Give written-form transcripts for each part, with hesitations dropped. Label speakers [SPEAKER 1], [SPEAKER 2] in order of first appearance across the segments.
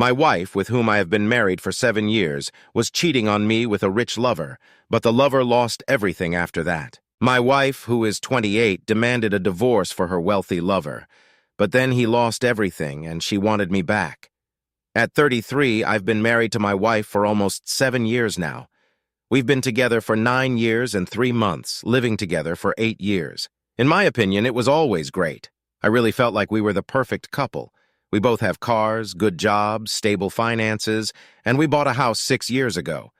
[SPEAKER 1] My wife, with whom I have been married for 7 years, was cheating on me with a rich lover, but the lover lost everything after that. My wife, who is 28, demanded a divorce for her wealthy lover, but then he lost everything and she wanted me back. At 33, I've been married to my wife for almost 7 years now. We've been together for 9 years and 3 months, living together for 8 years. In my opinion, it was always great. I really felt like we were the perfect couple. We both have cars, good jobs, stable finances, and we bought a house 6 years ago.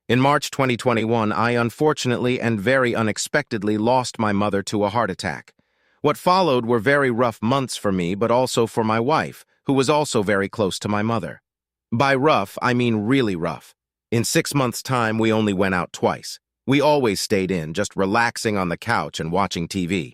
[SPEAKER 1] In March 2021, I unfortunately and very unexpectedly lost my mother to a heart attack. What followed were very rough months for me, but also for my wife, who was also very close to my mother. By rough, I mean really rough. In 6 months' time, we only went out twice. We always stayed in, just relaxing on the couch and watching TV.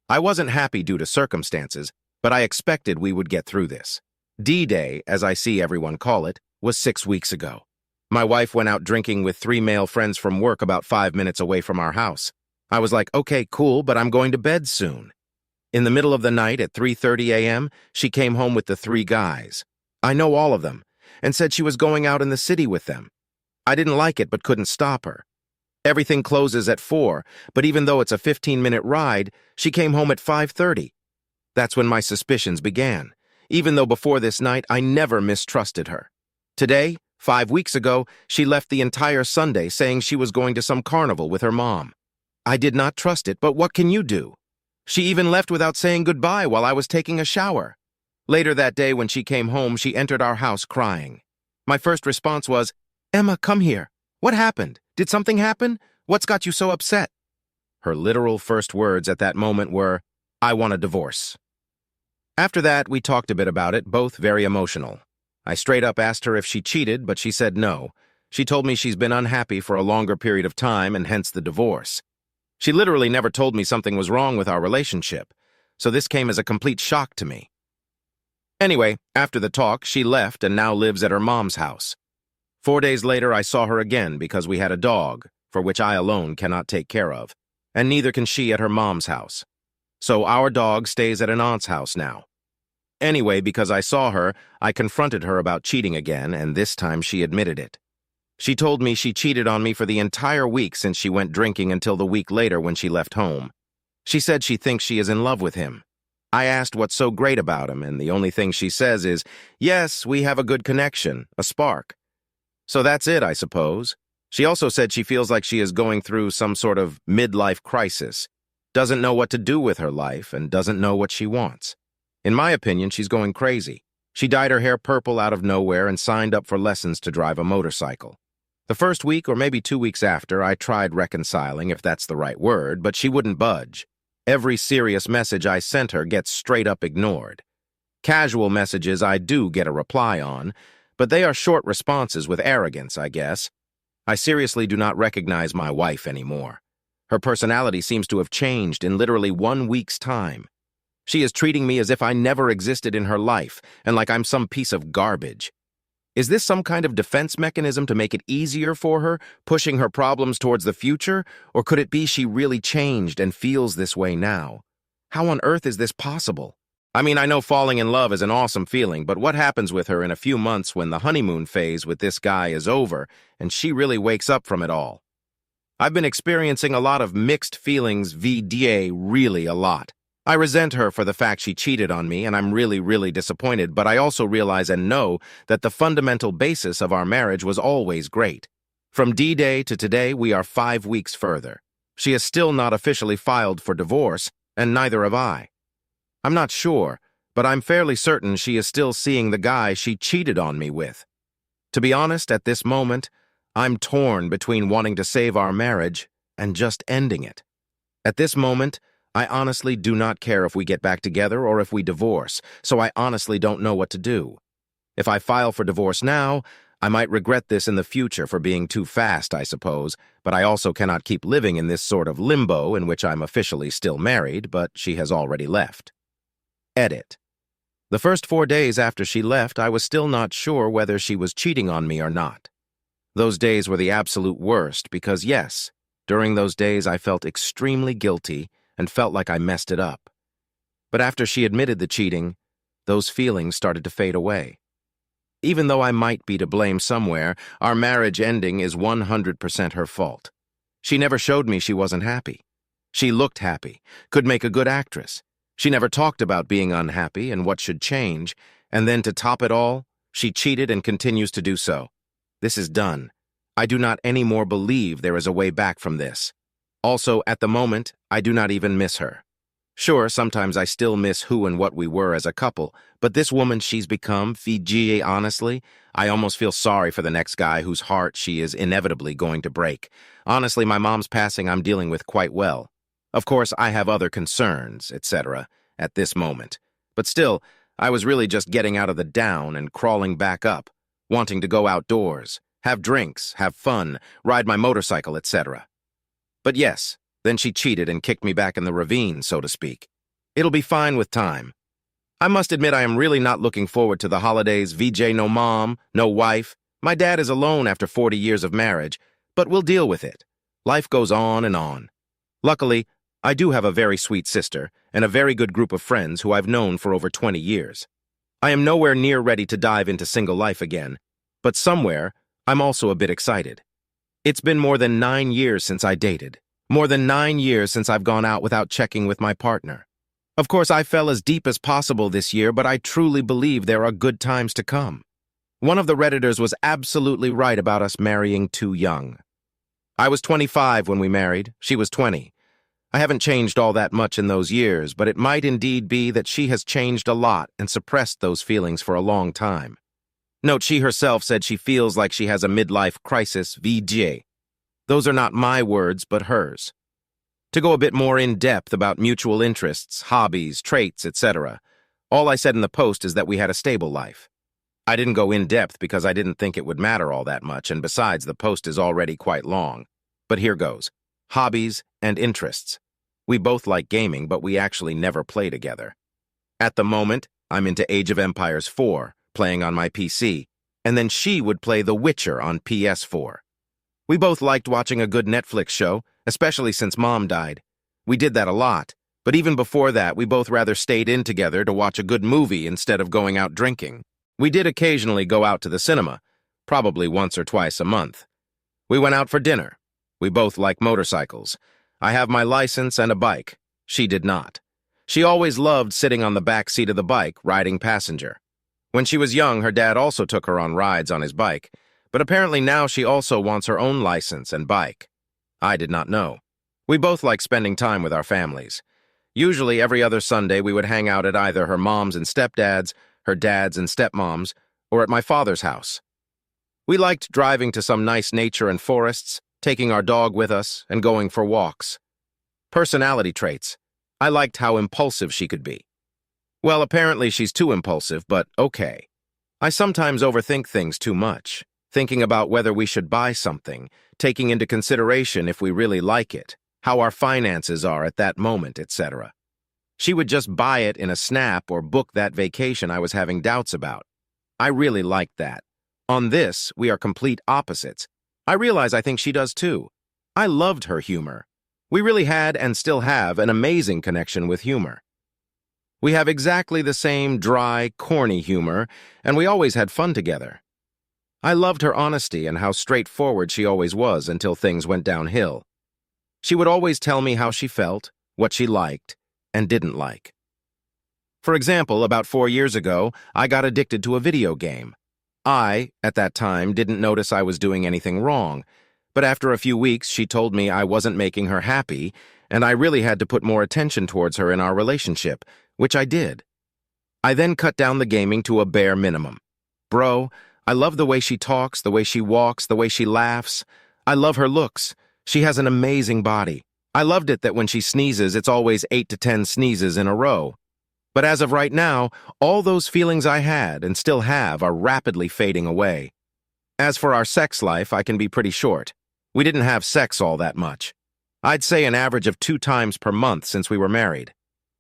[SPEAKER 1] I wasn't happy due to circumstances, but I expected we would get through this. D-Day, as I see everyone call it, was 6 weeks ago. My wife went out drinking with 3 male friends from work about 5 minutes away from our house. I was like, okay, cool, but I'm going to bed soon. In the middle of the night at 3:30 a.m., she came home with the 3 guys. I know all of them, and said she was going out in the city with them. I didn't like it but couldn't stop her. Everything closes at 4, but even though it's a 15-minute ride, she came home at 5:30. That's when my suspicions began, even though before this night I never mistrusted her. Today, 5 weeks ago, she left the entire Sunday saying she was going to some carnival with her mom. I did not trust it, but what can you do? She even left without saying goodbye while I was taking a shower. Later that day when she came home, she entered our house crying. My first response was, "Emma, come here. What happened? Did something happen? What's got you so upset?" Her literal first words at that moment were, "I want a divorce." After that, we talked a bit about it, both very emotional. I straight up asked her if she cheated, but she said no. She told me she's been unhappy for a longer period of time and hence the divorce. She literally never told me something was wrong with our relationship, so this came as a complete shock to me. Anyway, after the talk, she left and now lives at her mom's house. 4 days later, I saw her again because we had a dog, for which I alone cannot take care of, and neither can she at her mom's house. So our dog stays at an aunt's house now. Anyway, because I saw her, I confronted her about cheating again, and this time she admitted it. She told me she cheated on me for the entire week since she went drinking until the week later when she left home. She said she thinks she is in love with him. I asked what's so great about him, and the only thing she says is, "Yes, we have a good connection, a spark." So that's it, I suppose. She also said she feels like she is going through some sort of midlife crisis, doesn't know what to do with her life, and doesn't know what she wants. In my opinion, she's going crazy. She dyed her hair purple out of nowhere and signed up for lessons to drive a motorcycle. The first week or maybe 2 weeks after, I tried reconciling, if that's the right word, but she wouldn't budge. Every serious message I sent her gets straight up ignored. Casual messages I do get a reply on, but they are short responses with arrogance, I guess. I seriously do not recognize my wife anymore. Her personality seems to have changed in literally 1 week's time. She is treating me as if I never existed in her life and like I'm some piece of garbage. Is this some kind of defense mechanism to make it easier for her, pushing her problems towards the future, or could it be she really changed and feels this way now? How on earth is this possible? I mean, I know falling in love is an awesome feeling, but what happens with her in a few months when the honeymoon phase with this guy is over and she really wakes up from it all? I've been experiencing a lot of mixed feelings via really a lot. I resent her for the fact she cheated on me, and I'm really, really disappointed, but I also realize and know that the fundamental basis of our marriage was always great. From D-Day to today, we are 5 weeks further. She has still not officially filed for divorce, and neither have I. I'm not sure, but I'm fairly certain she is still seeing the guy she cheated on me with. To be honest, at this moment, I'm torn between wanting to save our marriage and just ending it. At this moment, I honestly do not care if we get back together or if we divorce, so I honestly don't know what to do. If I file for divorce now, I might regret this in the future for being too fast, I suppose, but I also cannot keep living in this sort of limbo in which I'm officially still married, but she has already left. Edit. The first 4 days after she left, I was still not sure whether she was cheating on me or not. Those days were the absolute worst because, yes, during those days I felt extremely guilty and felt like I messed it up. But after she admitted the cheating, those feelings started to fade away. even though I might be to blame somewhere, our marriage ending is 100% her fault. She never showed me she wasn't happy. She looked happy, could make a good actress. She never talked about being unhappy and what should change, and then to top it all, she cheated and continues to do so. This is done. I do not anymore believe there is a way back from this. Also, at the moment, I do not even miss her. Sure, sometimes I still miss who and what we were as a couple, but this woman she's become, Fiji, honestly, I almost feel sorry for the next guy whose heart she is inevitably going to break. Honestly, my mom's passing I'm dealing with quite well. Of course, I have other concerns, etc., at this moment. But still, I was really just getting out of the down and crawling back up, wanting to go outdoors, have drinks, have fun, ride my motorcycle, etc. But yes, then she cheated and kicked me back in the ravine, so to speak. It'll be fine with time. I must admit I am really not looking forward to the holidays. VJ, no mom, no wife. My dad is alone after 40 years of marriage, but we'll deal with it. Life goes on and on. Luckily, I do have a very sweet sister and a very good group of friends who I've known for over 20 years. I am nowhere near ready to dive into single life again, but somewhere, I'm also a bit excited. It's been more than 9 years since I dated. More than 9 years since I've gone out without checking with my partner. Of course, I fell as deep as possible this year, but I truly believe there are good times to come. One of the Redditors was absolutely right about us marrying too young. I was 25 when we married. She was 20. I haven't changed all that much in those years, but it might indeed be that she has changed a lot and suppressed those feelings for a long time. Note, she herself said she feels like she has a midlife crisis, VJ. Those are not my words, but hers. To go a bit more in depth about mutual interests, hobbies, traits, etc., all I said in the post is that we had a stable life. I didn't go in depth because I didn't think it would matter all that much, and besides, the post is already quite long. But here goes. Hobbies and interests. We both like gaming, but we actually never play together. At the moment, I'm into Age of Empires 4, playing on my PC, and then she would play The Witcher on PS4. We both liked watching a good Netflix show, especially since Mom died. We did that a lot, but even before that, we both rather stayed in together to watch a good movie instead of going out drinking. We did occasionally go out to the cinema, probably once or twice a month. We went out for dinner. We both like motorcycles. I have my license and a bike. She did not. She always loved sitting on the back seat of the bike, riding passenger. When she was young, her dad also took her on rides on his bike, but apparently now she also wants her own license and bike. I did not know. We both like spending time with our families. Usually every other Sunday we would hang out at either her mom's and stepdad's, her dad's and stepmom's, or at my father's house. We liked driving to some nice nature and forests, taking our dog with us, and going for walks. Personality traits. I liked how impulsive she could be. Well, apparently she's too impulsive, but okay. I sometimes overthink things too much, thinking about whether we should buy something, taking into consideration if we really like it, how our finances are at that moment, etc. She would just buy it in a snap or book that vacation I was having doubts about. I really liked that. On this, we are complete opposites. I realize I think she does too. I loved her humor. We really had and still have an amazing connection with humor. We have exactly the same dry, corny humor, and we always had fun together. I loved her honesty and how straightforward she always was until things went downhill. She would always tell me how she felt, what she liked, and didn't like. For example, about 4 years ago, I got addicted to a video game. I, at that time, didn't notice I was doing anything wrong, but after a few weeks, she told me I wasn't making her happy, and I really had to put more attention towards her in our relationship, which I did. I then cut down the gaming to a bare minimum. Bro, I love the way she talks, the way she walks, the way she laughs. I love her looks. She has an amazing body. I loved it that when she sneezes, it's always 8 to 10 sneezes in a row. But as of right now, all those feelings I had and still have are rapidly fading away. As for our sex life, I can be pretty short. We didn't have sex all that much. I'd say an average of 2 times per month since we were married.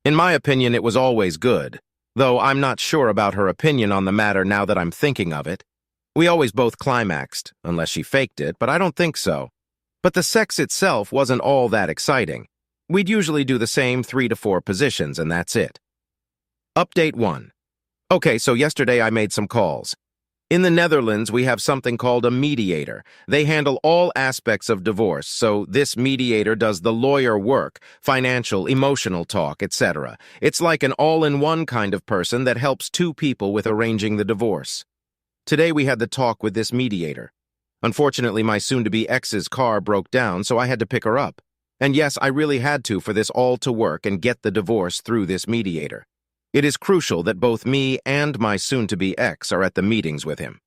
[SPEAKER 1] In my opinion, it was always good, though I'm not sure about her opinion on the matter now that I'm thinking of it. We always both climaxed, unless she faked it, but I don't think so. But the sex itself wasn't all that exciting. We'd usually do the same 3 to 4 positions, and that's it. Update 1. Okay, so yesterday I made some calls. In the Netherlands, we have something called a mediator. They handle all aspects of divorce, so this mediator does the lawyer work, financial, emotional talk, etc. It's like an all-in-one kind of person that helps two people with arranging the divorce. Today we had the talk with this mediator. Unfortunately, my soon-to-be ex's car broke down, so I had to pick her up. And yes, I really had to for this all to work and get the divorce through this mediator. It is crucial that both me and my soon-to-be ex are at the meetings with him.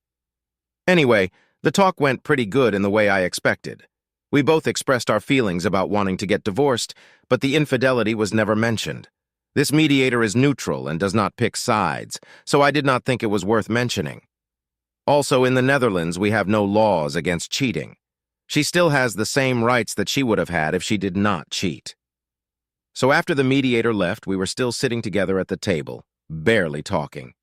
[SPEAKER 1] Anyway, the talk went pretty good in the way I expected. We both expressed our feelings about wanting to get divorced, but the infidelity was never mentioned. This mediator is neutral and does not pick sides, so I did not think it was worth mentioning. Also, in the Netherlands, we have no laws against cheating. She still has the same rights that she would have had if she did not cheat. So after the mediator left, we were still sitting together at the table, barely talking.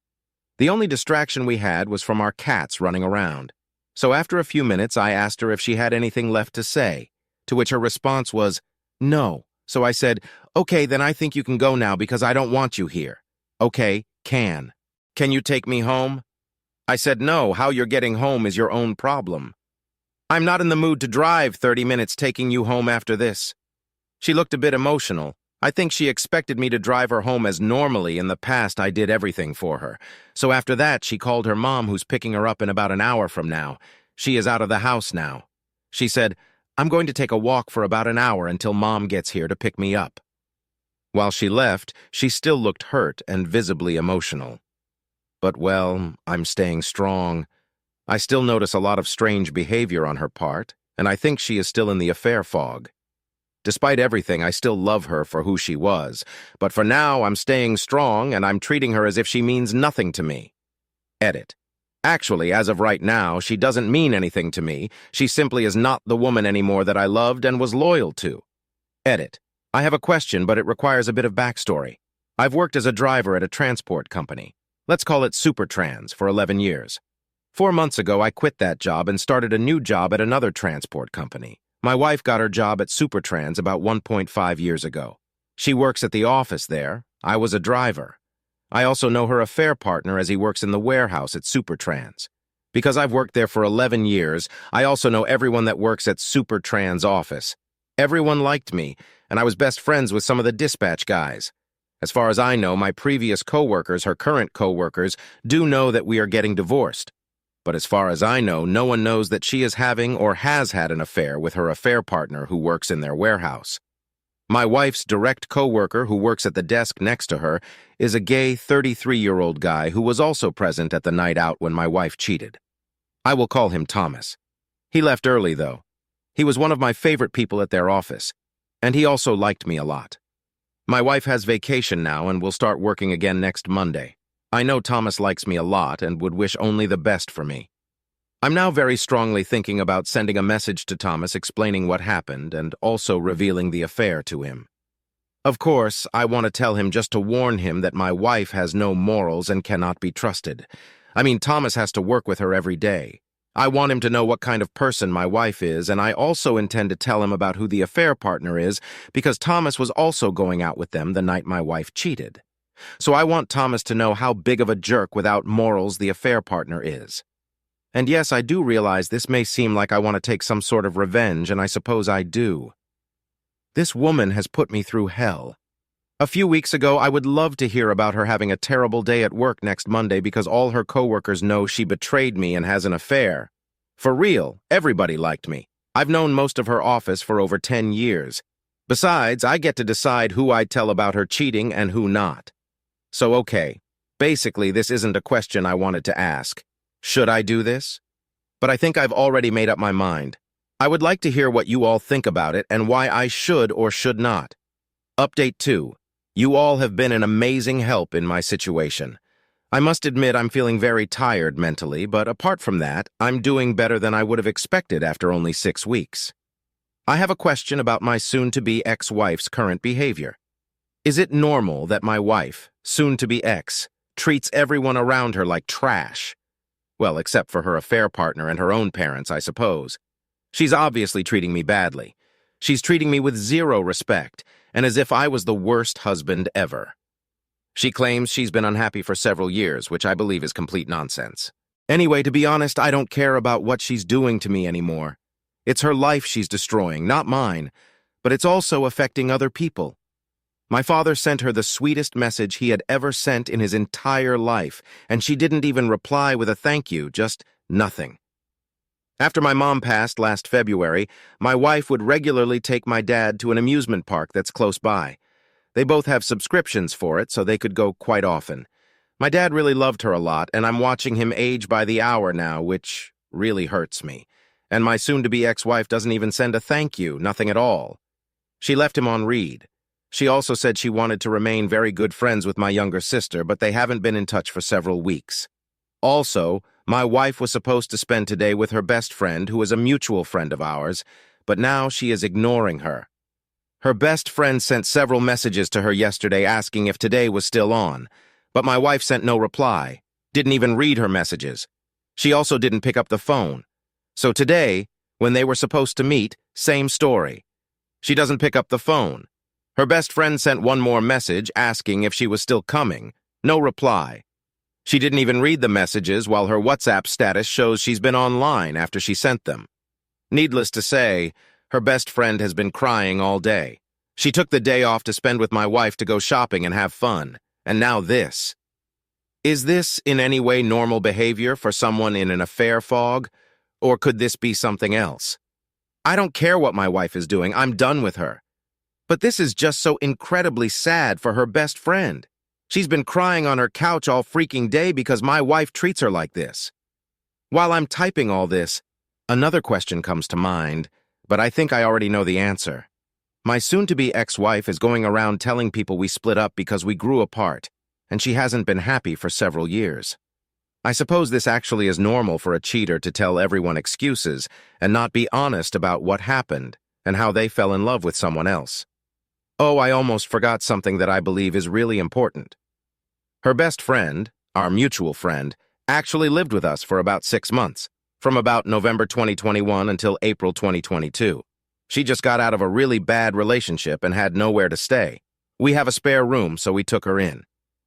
[SPEAKER 1] The only distraction we had was from our cats running around. So after a few minutes, I asked her if she had anything left to say, to which her response was, "No." So I said, "Okay, then I think you can go now because I don't want you here." "Okay, can. Can you take me home?" I said, "No, how you're getting home is your own problem. I'm not in the mood to drive 30 minutes taking you home after this." She looked a bit emotional. I think she expected me to drive her home as normally in the past I did everything for her. So after that, she called her mom, who's picking her up in about an hour from now. She is out of the house now. She said, "I'm going to take a walk for about an hour until Mom gets here to pick me up." While she left, she still looked hurt and visibly emotional. But, well, I'm staying strong. I still notice a lot of strange behavior on her part, and I think she is still in the affair fog. Despite everything, I still love her for who she was, but for now I'm staying strong and I'm treating her as if she means nothing to me. Edit. Actually, as of right now, she doesn't mean anything to me. She simply is not the woman anymore that I loved and was loyal to. Edit. I have a question, but it requires a bit of backstory. I've worked as a driver at a transport company. Let's call it Supertrans for 11 years. 4 months ago, I quit that job and started a new job at another transport company. My wife got her job at Supertrans about 1.5 years ago. She works at the office there. I was a driver. I also know her affair partner as he works in the warehouse at Supertrans. Because I've worked there for 11 years, I also know everyone that works at Supertrans office. Everyone liked me, and I was best friends with some of the dispatch guys. As far as I know, my previous coworkers, her current coworkers, do know that we are getting divorced. But as far as I know, no one knows that she is having or has had an affair with her affair partner who works in their warehouse. My wife's direct coworker who works at the desk next to her is a gay 33-year-old guy who was also present at the night out when my wife cheated. I will call him Thomas. He left early, though. He was one of my favorite people at their office, and he also liked me a lot. My wife has vacation now and will start working again next Monday. I know Thomas likes me a lot and would wish only the best for me. I'm now very strongly thinking about sending a message to Thomas explaining what happened and also revealing the affair to him. Of course, I want to tell him just to warn him that my wife has no morals and cannot be trusted. I mean, Thomas has to work with her every day. I want him to know what kind of person my wife is, and I also intend to tell him about who the affair partner is because Thomas was also going out with them the night my wife cheated. So I want Thomas to know how big of a jerk without morals the affair partner is. And yes, I do realize this may seem like I want to take some sort of revenge, and I suppose I do. This woman has put me through hell. A few weeks ago, I would love to hear about her having a terrible day at work next Monday because all her coworkers know she betrayed me and has an affair. For real, everybody liked me. I've known most of her office for over 10 years. Besides, I get to decide who I tell about her cheating and who not. So okay, basically this isn't a question I wanted to ask. Should I do this? But I think I've already made up my mind. I would like to hear what you all think about it and why I should or should not. Update 2. You all have been an amazing help in my situation. I must admit I'm feeling very tired mentally, but apart from that, I'm doing better than I would have expected after only 6 weeks. I have a question about my soon-to-be ex-wife's current behavior. Is it normal that my wife, soon-to-be ex, treats everyone around her like trash? Well, except for her affair partner and her own parents, I suppose. She's obviously treating me badly. She's treating me with zero respect, and as if I was the worst husband ever. She claims she's been unhappy for several years, which I believe is complete nonsense. Anyway, to be honest, I don't care about what she's doing to me anymore. It's her life she's destroying, not mine, but it's also affecting other people. My father sent her the sweetest message he had ever sent in his entire life, and she didn't even reply with a thank you, just nothing. After my mom passed last February, my wife would regularly take my dad to an amusement park that's close by. They both have subscriptions for it, so they could go quite often. My dad really loved her a lot, and I'm watching him age by the hour now, which really hurts me. And my soon-to-be ex-wife doesn't even send a thank you, nothing at all. She left him on read. She also said she wanted to remain very good friends with my younger sister, but they haven't been in touch for several weeks. Also, my wife was supposed to spend today with her best friend, who is a mutual friend of ours, but now she is ignoring her. Her best friend sent several messages to her yesterday asking if today was still on, but my wife sent no reply, didn't even read her messages. She also didn't pick up the phone. So today, when they were supposed to meet, same story. She doesn't pick up the phone. Her best friend sent one more message asking if she was still coming. No reply. She didn't even read the messages while her WhatsApp status shows she's been online after she sent them. Needless to say, her best friend has been crying all day. She took the day off to spend with my wife to go shopping and have fun. And now this. Is this in any way normal behavior for someone in an affair fog? Or could this be something else? I don't care what my wife is doing. I'm done with her. But this is just so incredibly sad for her best friend. She's been crying on her couch all freaking day because my wife treats her like this. While I'm typing all this, another question comes to mind, but I think I already know the answer. My soon-to-be ex-wife is going around telling people we split up because we grew apart, and she hasn't been happy for several years. I suppose this actually is normal for a cheater to tell everyone excuses and not be honest about what happened and how they fell in love with someone else. Oh, I almost forgot something that I believe is really important. Her best friend, our mutual friend, actually lived with us for about 6 months, from about November 2021 until April 2022. She just got out of a really bad relationship and had nowhere to stay. We have a spare room, so we took her in.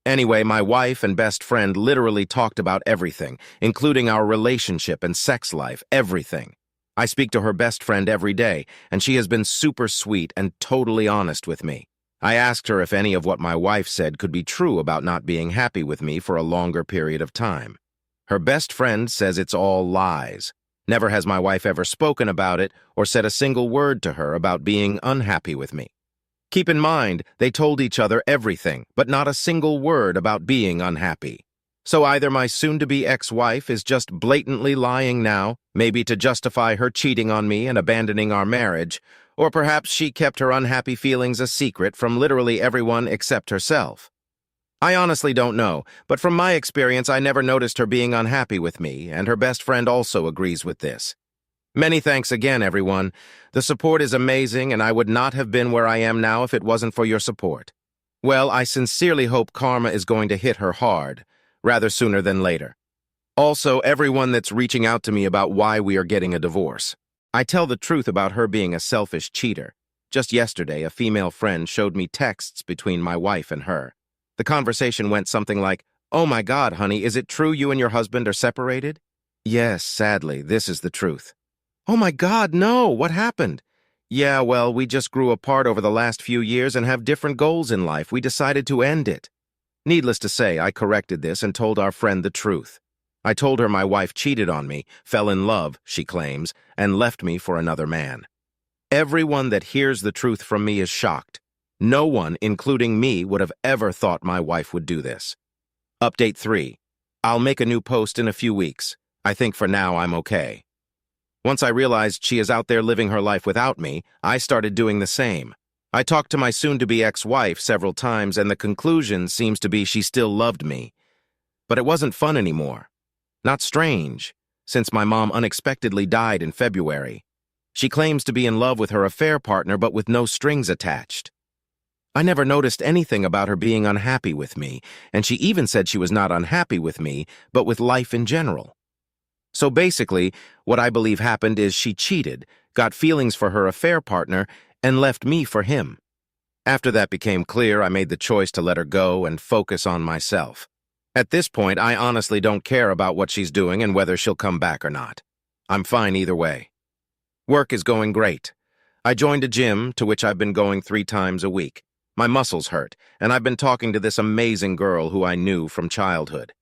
[SPEAKER 1] Anyway, my wife and best friend literally talked about everything, including our relationship and sex life, everything. I speak to her best friend every day, and she has been super sweet and totally honest with me. I asked her if any of what my wife said could be true about not being happy with me for a longer period of time. Her best friend says it's all lies. Never has my wife ever spoken about it or said a single word to her about being unhappy with me. Keep in mind, they told each other everything, but not a single word about being unhappy. So either my soon-to-be ex-wife is just blatantly lying now, maybe to justify her cheating on me and abandoning our marriage, or perhaps she kept her unhappy feelings a secret from literally everyone except herself. I honestly don't know, but from my experience I never noticed her being unhappy with me, and her best friend also agrees with this. Many thanks again, everyone. The support is amazing, and I would not have been where I am now if it wasn't for your support. Well, I sincerely hope karma is going to hit her hard, rather sooner than later. Also, everyone that's reaching out to me about why we are getting a divorce. I tell the truth about her being a selfish cheater. Just yesterday, a female friend showed me texts between my wife and her. The conversation went something like, "Oh my God, honey, is it true you and your husband are separated?" "Yes, sadly, this is the truth." "Oh my God, no, what happened?" "Yeah, well, we just grew apart over the last few years and have different goals in life. We decided to end it." Needless to say, I corrected this and told our friend the truth. I told her my wife cheated on me, fell in love, she claims, and left me for another man. Everyone that hears the truth from me is shocked. No one, including me, would have ever thought my wife would do this. Update 3. I'll make a new post in a few weeks. I think for now I'm okay. Once I realized she is out there living her life without me, I started doing the same. I talked to my soon-to-be ex-wife several times, and the conclusion seems to be she still loved me. But it wasn't fun anymore. Not strange, since my mom unexpectedly died in February. She claims to be in love with her affair partner, but with no strings attached. I never noticed anything about her being unhappy with me, and she even said she was not unhappy with me, but with life in general. So basically, what I believe happened is she cheated, got feelings for her affair partner, and left me for him. After that became clear, I made the choice to let her go and focus on myself. At this point, I honestly don't care about what she's doing and whether she'll come back or not. I'm fine either way. Work is going great. I joined a gym to which I've been going 3 times a week. My muscles hurt, and I've been talking to this amazing girl who I knew from childhood.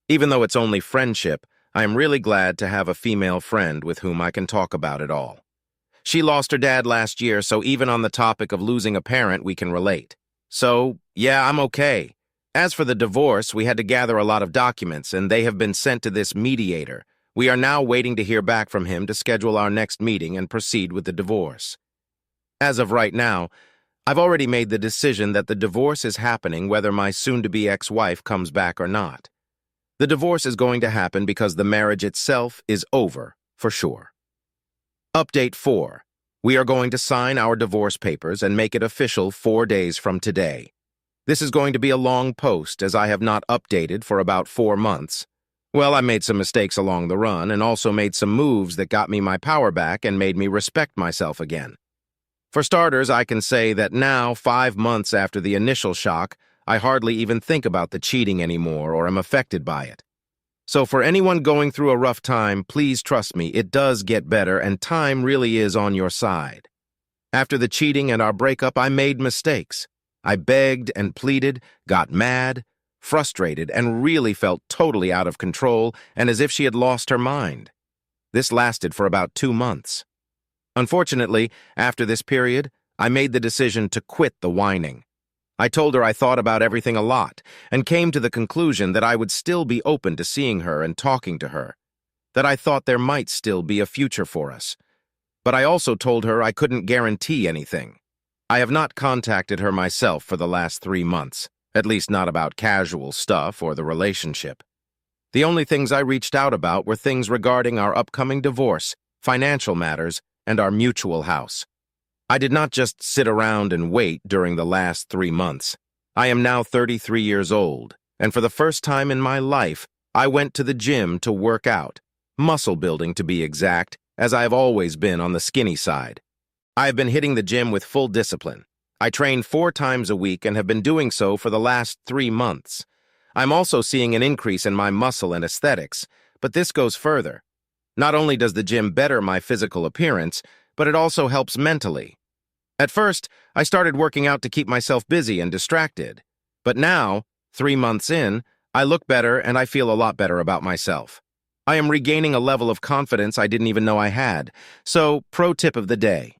[SPEAKER 1] Even though it's only friendship, I am really glad to have a female friend with whom I can talk about it all. She lost her dad last year, so even on the topic of losing a parent, we can relate. So, yeah, I'm okay. As for the divorce, we had to gather a lot of documents, and they have been sent to this mediator. We are now waiting to hear back from him to schedule our next meeting and proceed with the divorce. As of right now, I've already made the decision that the divorce is happening whether my soon-to-be ex-wife comes back or not. The divorce is going to happen because the marriage itself is over, for sure. Update 4. We are going to sign our divorce papers and make it official 4 days from today. This is going to be a long post as I have not updated for about 4 months. Well, I made some mistakes along the run and also made some moves that got me my power back and made me respect myself again. For starters, I can say that now, 5 months after the initial shock, I hardly even think about the cheating anymore or am affected by it. So for anyone going through a rough time, please trust me, it does get better and time really is on your side. After the cheating and our breakup, I made mistakes. I begged and pleaded, got mad, frustrated, and really felt totally out of control and as if she had lost her mind. This lasted for about 2 months. Unfortunately, after this period, I made the decision to quit the whining. I told her I thought about everything a lot and came to the conclusion that I would still be open to seeing her and talking to her, that I thought there might still be a future for us. But I also told her I couldn't guarantee anything. I have not contacted her myself for the last 3 months, at least not about casual stuff or the relationship. The only things I reached out about were things regarding our upcoming divorce, financial matters, and our mutual house. I did not just sit around and wait during the last 3 months. I am now 33 years old, and for the first time in my life, I went to the gym to work out, muscle building to be exact, as I have always been on the skinny side. I have been hitting the gym with full discipline. I train 4 times a week and have been doing so for the last 3 months. I'm also seeing an increase in my muscle and aesthetics, but this goes further. Not only does the gym better my physical appearance, but it also helps mentally. At first, I started working out to keep myself busy and distracted. But now, 3 months in, I look better and I feel a lot better about myself. I am regaining a level of confidence I didn't even know I had. So, pro tip of the day.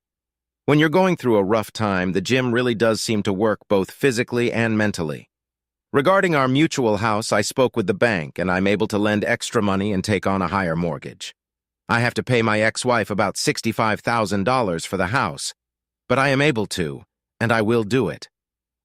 [SPEAKER 1] When you're going through a rough time, the gym really does seem to work both physically and mentally. Regarding our mutual house, I spoke with the bank and I'm able to lend extra money and take on a higher mortgage. I have to pay my ex-wife about $65,000 for the house, but I am able to, and I will do it.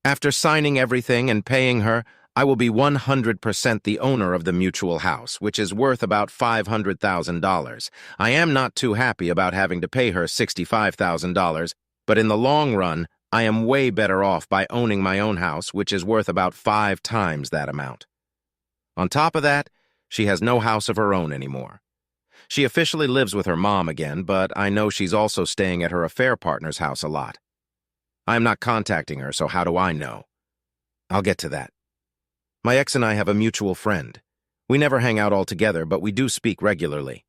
[SPEAKER 1] After signing everything and paying her, I will be 100% the owner of the mutual house, which is worth about $500,000. I am not too happy about having to pay her $65,000, but in the long run, I am way better off by owning my own house, which is worth about 5 times that amount. On top of that, she has no house of her own anymore. She officially lives with her mom again, but I know she's also staying at her affair partner's house a lot. I am not contacting her, so how do I know? I'll get to that. My ex and I have a mutual friend. We never hang out all together, but we do speak regularly.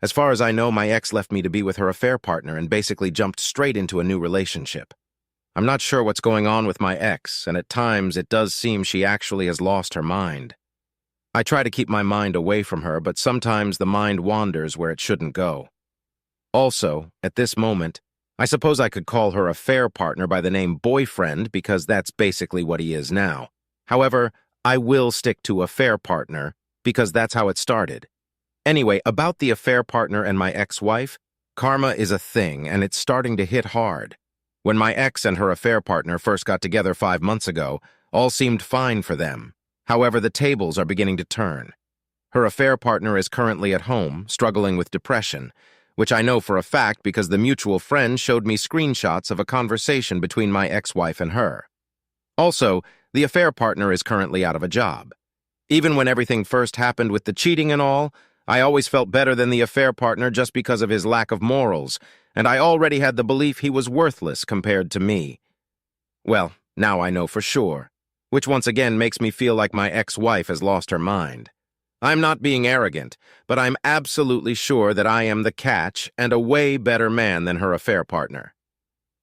[SPEAKER 1] As far as I know, my ex left me to be with her affair partner and basically jumped straight into a new relationship. I'm not sure what's going on with my ex, and at times it does seem she actually has lost her mind. I try to keep my mind away from her, but sometimes the mind wanders where it shouldn't go. Also, at this moment, I suppose I could call her affair partner by the name boyfriend because that's basically what he is now. However, I will stick to affair partner because that's how it started. Anyway, about the affair partner and my ex-wife, karma is a thing and it's starting to hit hard. When my ex and her affair partner first got together 5 months ago, all seemed fine for them. However, the tables are beginning to turn. Her affair partner is currently at home, struggling with depression, which I know for a fact because the mutual friend showed me screenshots of a conversation between my ex-wife and her. Also, the affair partner is currently out of a job. Even when everything first happened with the cheating and all, I always felt better than the affair partner just because of his lack of morals, and I already had the belief he was worthless compared to me. Well, now I know for sure. which once again makes me feel like my ex-wife has lost her mind. I'm not being arrogant, but I'm absolutely sure that I am the catch and a way better man than her affair partner.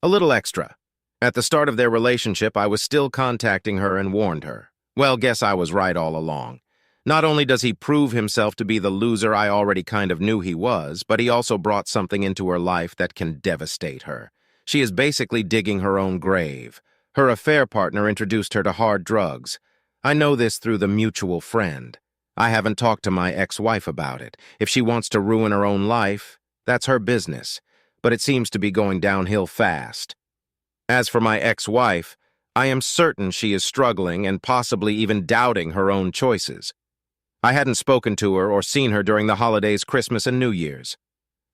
[SPEAKER 1] A little extra. At the start of their relationship, I was still contacting her and warned her. Well, guess I was right all along. Not only does he prove himself to be the loser I already kind of knew he was, but he also brought something into her life that can devastate her. She is basically digging her own grave. Her affair partner introduced her to hard drugs. I know this through the mutual friend. I haven't talked to my ex-wife about it. If she wants to ruin her own life, that's her business. But it seems to be going downhill fast. As for my ex-wife, I am certain she is struggling and possibly even doubting her own choices. I hadn't spoken to her or seen her during the holidays, Christmas and New Year's.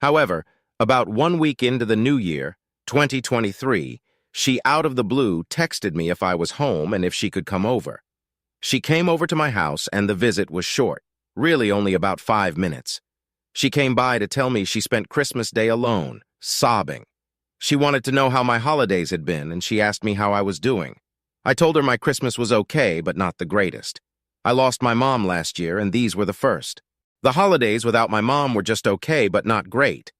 [SPEAKER 1] However, about 1 week into the new year, 2023, she out of the blue texted me if I was home and if she could come over. She came over to my house and the visit was short, really only about 5 minutes. She came by to tell me she spent Christmas Day alone, sobbing. She wanted to know how my holidays had been and she asked me how I was doing. I told her my Christmas was okay, but not the greatest. I lost my mom last year and these were the first. The holidays without my mom were just okay, but not great.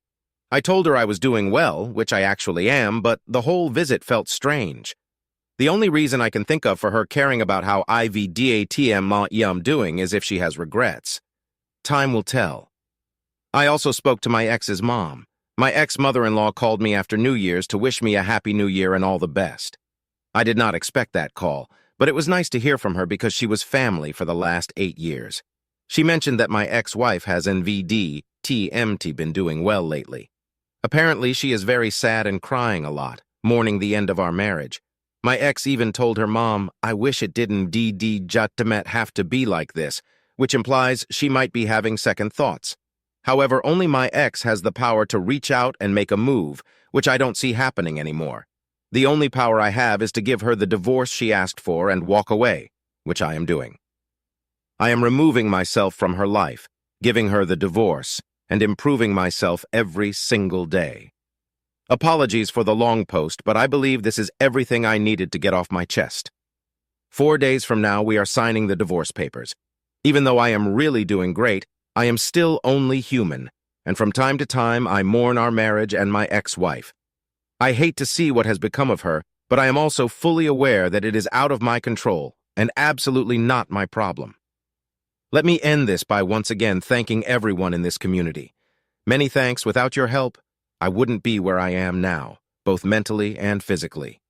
[SPEAKER 1] I told her I was doing well, which I actually am, but the whole visit felt strange. The only reason I can think of for her caring about how I'm doing is if she has regrets. Time will tell. I also spoke to my ex's mom. My ex-mother-in-law called me after New Year's to wish me a happy new year and all the best. I did not expect that call, but it was nice to hear from her because she was family for the last 8 years. She mentioned that my ex-wife has been doing well lately. Apparently, she is very sad and crying a lot, mourning the end of our marriage. My ex even told her mom, I wish it didn't have to be like this, which implies she might be having second thoughts. However, only my ex has the power to reach out and make a move, which I don't see happening anymore. The only power I have is to give her the divorce she asked for and walk away, which I am doing. I am removing myself from her life, giving her the divorce, and improving myself every single day. Apologies for the long post, but I believe this is everything I needed to get off my chest. 4 days from now, we are signing the divorce papers. Even though I am really doing great, I am still only human, and from time to time, I mourn our marriage and my ex-wife. I hate to see what has become of her, but I am also fully aware that it is out of my control and absolutely not my problem. Let me end this by once again thanking everyone in this community. Many thanks. Without your help, I wouldn't be where I am now, both mentally and physically.